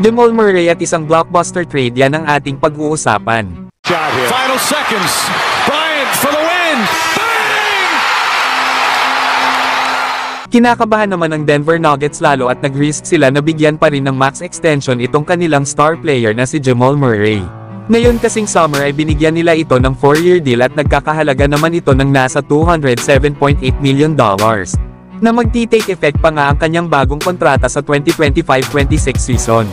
Jamal Murray at isang blockbuster trade, yan ang ating pag-uusapan. Final seconds. Bryant for the win. Bang! Kinakabahan naman ang Denver Nuggets lalo at nag-risk sila na bigyan pa rin ng max extension itong kanilang star player na si Jamal Murray. Ngayon kasing summer ay binigyan nila ito ng 4-year deal at nagkakahalaga naman ito ng nasa $207.8 million. Na magti-take effect pa nga ang kanyang bagong kontrata sa 2025-26 season.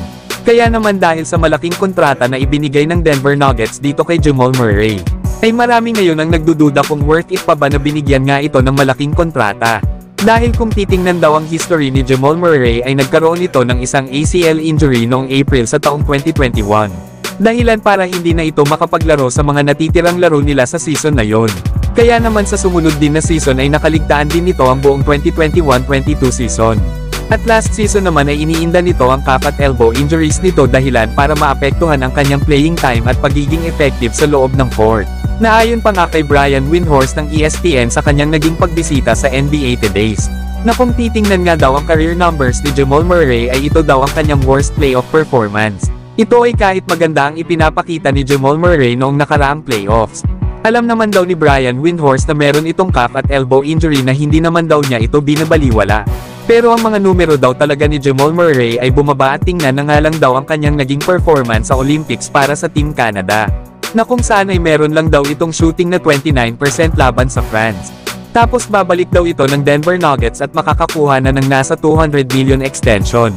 Kaya naman dahil sa malaking kontrata na ibinigay ng Denver Nuggets dito kay Jamal Murray, ay marami ngayon ang nagdududa kung worth it pa ba na binigyan nga ito ng malaking kontrata. Dahil kung titingnan daw ang history ni Jamal Murray ay nagkaroon ito ng isang ACL injury noong April sa taong 2021. Dahilan para hindi na ito makapaglaro sa mga natitirang laro nila sa season na yon. Kaya naman sa sumunod din na season ay nakaligtaan din nito ang buong 2021-22 season. At last season naman ay iniinda nito ang calf at elbow injuries nito dahilan para maapektuhan ang kanyang playing time at pagiging effective sa loob ng court. Naayon pa nga kay Brian Windhorst ng ESPN sa kanyang naging pagbisita sa NBA Today's, na kung titingnan nga daw ang career numbers ni Jamal Murray ay ito daw ang kanyang worst playoff performance. Ito ay kahit maganda ang ipinapakita ni Jamal Murray noong nakaraang playoffs. Alam naman daw ni Brian Windhorst na meron itong calf at elbow injury na hindi naman daw niya ito binabaliwala. Pero ang mga numero daw talaga ni Jamal Murray ay bumaba at tingnan na nga lang daw ang kanyang naging performance sa Olympics para sa Team Canada. Na kung saan ay meron lang daw itong shooting na 29% laban sa France. Tapos babalik daw ito ng Denver Nuggets at makakakuha na ng nasa $200 million extension.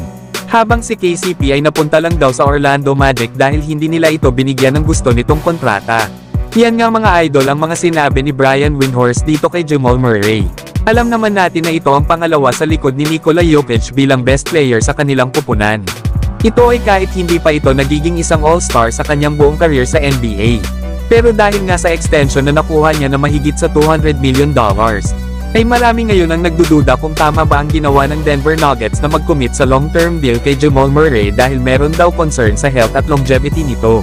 Habang si KCP ay napunta lang daw sa Orlando Magic dahil hindi nila ito binigyan ng gusto nitong kontrata. Yan nga mga idol ang mga sinabi ni Brian Windhorst dito kay Jamal Murray. Alam naman natin na ito ang pangalawa sa likod ni Nikola Jokic bilang best player sa kanilang kupunan. Ito ay kahit hindi pa ito nagiging isang all-star sa kanyang buong career sa NBA. Pero dahil nga sa extension na nakuha niya na mahigit sa $200 million, ay marami ngayon ang nagdududa kung tama ba ang ginawa ng Denver Nuggets na mag-commit sa long-term deal kay Jamal Murray dahil meron daw concern sa health at longevity nito.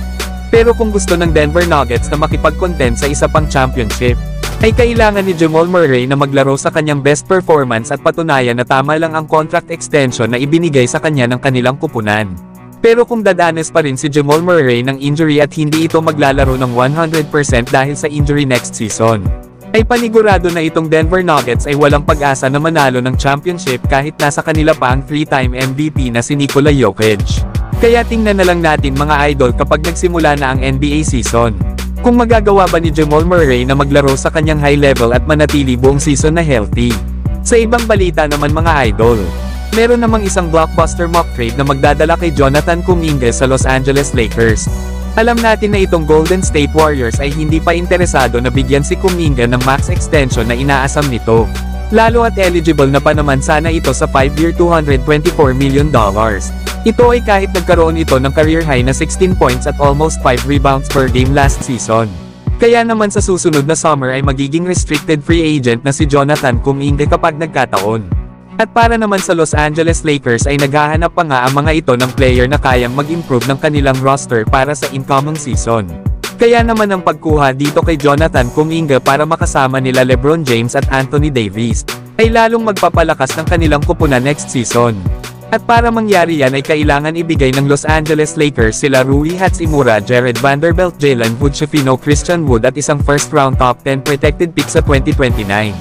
Pero kung gusto ng Denver Nuggets na makipag-contend sa isa pang championship, ay kailangan ni Jamal Murray na maglaro sa kanyang best performance at patunayan na tama lang ang contract extension na ibinigay sa kanya ng kanilang kupunan. Pero kung dadanas pa rin si Jamal Murray ng injury at hindi ito maglalaro ng 100% dahil sa injury next season, ay panigurado na itong Denver Nuggets ay walang pag-asa na manalo ng championship kahit nasa kanila pa ang 3-time MVP na si Nikola Jokic. Kaya tingnan na lang natin mga idol kapag nagsimula na ang NBA season, kung magagawa ba ni Jamal Murray na maglaro sa kanyang high level at manatili buong season na healthy. Sa ibang balita naman mga idol, meron namang isang blockbuster mock trade na magdadala kay Jonathan Kuminga sa Los Angeles Lakers. Alam natin na itong Golden State Warriors ay hindi pa interesado na bigyan si Kuminga ng max extension na inaasam nito. Lalo at eligible na pa naman sana ito sa 5-year $224 million. Ito ay kahit nagkaroon ito ng career high na 16 points at almost 5 rebounds per game last season. Kaya naman sa susunod na summer ay magiging restricted free agent na si Jonathan Kuminga kapag nagkataon. At para naman sa Los Angeles Lakers ay naghahanap pa nga ang mga ito ng player na kayang mag-improve ng kanilang roster para sa incoming season. Kaya naman ang pagkuha dito kay Jonathan Kuminga para makasama nila LeBron James at Anthony Davis, ay lalong magpapalakas ng kanilang kupunan next season. At para mangyari yan ay kailangan ibigay ng Los Angeles Lakers sila Rui Hachimura, Jared Vanderbilt, Jalen Hood-Schifino, Christian Wood at isang first round top 10 protected pick sa 2029.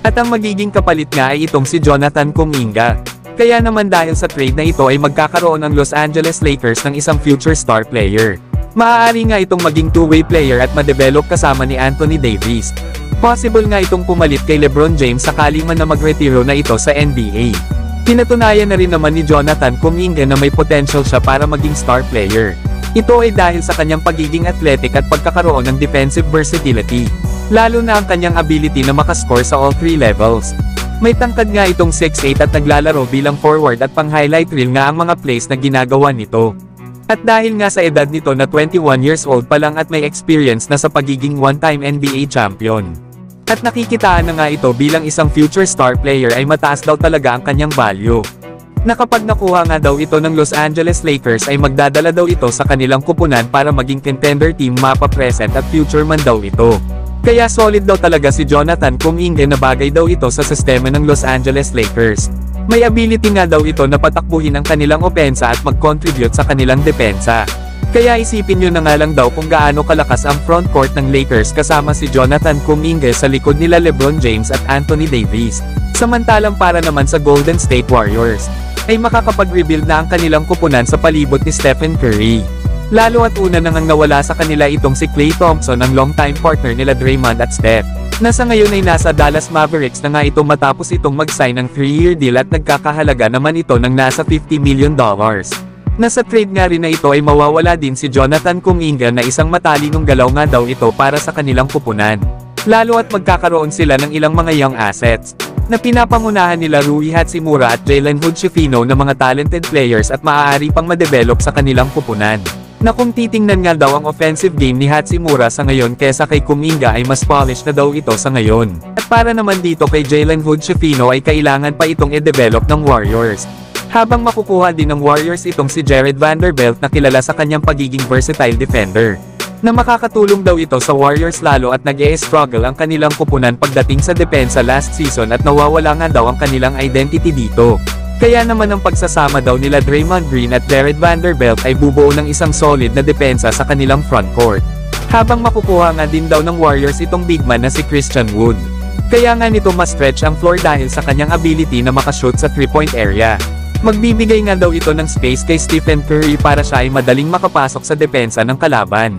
At ang magiging kapalit nga ay itong si Jonathan Kuminga. Kaya naman dahil sa trade na ito ay magkakaroon ang Los Angeles Lakers ng isang future star player. Maaari nga itong maging two-way player at ma-develop kasama ni Anthony Davis. Possible nga itong pumalit kay LeBron James sakaling man na magretiro na ito sa NBA. Pinatunayan na rin naman ni Jonathan Kuminga na may potential siya para maging star player. Ito ay dahil sa kanyang pagiging athletic at pagkakaroon ng defensive versatility. Lalo na ang kanyang ability na makascore sa all three levels. May tangkad nga itong 6'8" at naglalaro bilang forward at pang-highlight reel nga ang mga plays na ginagawa nito. At dahil nga sa edad nito na 21 years old pa lang at may experience na sa pagiging one-time NBA champion. At nakikitaan na nga ito bilang isang future star player ay mataas daw talaga ang kanyang value. Na kapag nakuha nga daw ito ng Los Angeles Lakers ay magdadala daw ito sa kanilang kupunan para maging contender team mapa present at future man daw ito. Kaya solid daw talaga si Jonathan Kuminga na bagay daw ito sa sistema ng Los Angeles Lakers. May ability nga daw ito na patakbuhin ang kanilang opensa at mag-contribute sa kanilang depensa. Kaya isipin nyo na nga lang daw kung gaano kalakas ang frontcourt ng Lakers kasama si Jonathan Kuminga sa likod nila LeBron James at Anthony Davis. Samantalang para naman sa Golden State Warriors, ay makakapag-rebuild na ang kanilang kupunan sa palibot ni Stephen Curry. Lalo at una nang nawala sa kanila itong si Klay Thompson ang longtime partner nila Draymond at Steph. Nasa ngayon ay nasa Dallas Mavericks na nga ito matapos itong mag-sign ng 3-year deal at nagkakahalaga naman ito ng nasa $50 million. Nasa trade nga rin na ito ay mawawala din si Jonathan Kuminga na isang matalinong galaw nga daw ito para sa kanilang kupunan. Lalo at magkakaroon sila ng ilang mga young assets, na pinapangunahan nila Rui Hachimura at Jalen Hood-Schifino na mga talented players at maaari pang ma-develop sa kanilang kupunan. Na kung titingnan nga daw ang offensive game ni Hachimura sa ngayon kesa kay Kuminga ay mas polished na daw ito sa ngayon. At para naman dito kay Jalen Hood-Schifino ay kailangan pa itong i-develop ng Warriors. Habang makukuha din ng Warriors itong si Jared Vanderbilt na kilala sa kanyang pagiging versatile defender. Na makakatulong daw ito sa Warriors lalo at nag-e-struggle ang kanilang kupunan pagdating sa depensa last season at nawawala nga daw ang kanilang identity dito. Kaya naman ang pagsasama daw nila Draymond Green at Jared Vanderbilt ay bubuo ng isang solid na depensa sa kanilang frontcourt. Habang makukuha nga din daw ng Warriors itong big man na si Christian Wood. Kaya nga nito ma-stretch ang floor dahil sa kanyang ability na makashoot sa 3-point area. Magbibigay nga daw ito ng space kay Stephen Curry para siya ay madaling makapasok sa depensa ng kalaban.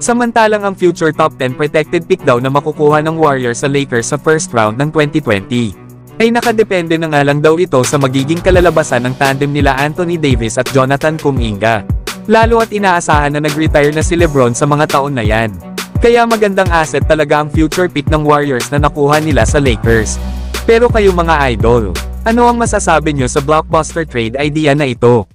Samantalang ang future top 10 protected pick daw na makukuha ng Warriors sa Lakers sa first round ng 2020. Ay nakadepende na nga lang daw ito sa magiging kalalabasan ng tandem nila Anthony Davis at Jonathan Kuminga. Lalo at inaasahan na nag-retire na si LeBron sa mga taon na yan. Kaya magandang asset talaga ang future pick ng Warriors na nakuha nila sa Lakers. Pero kayo mga idol, ano ang masasabi nyo sa blockbuster trade idea na ito?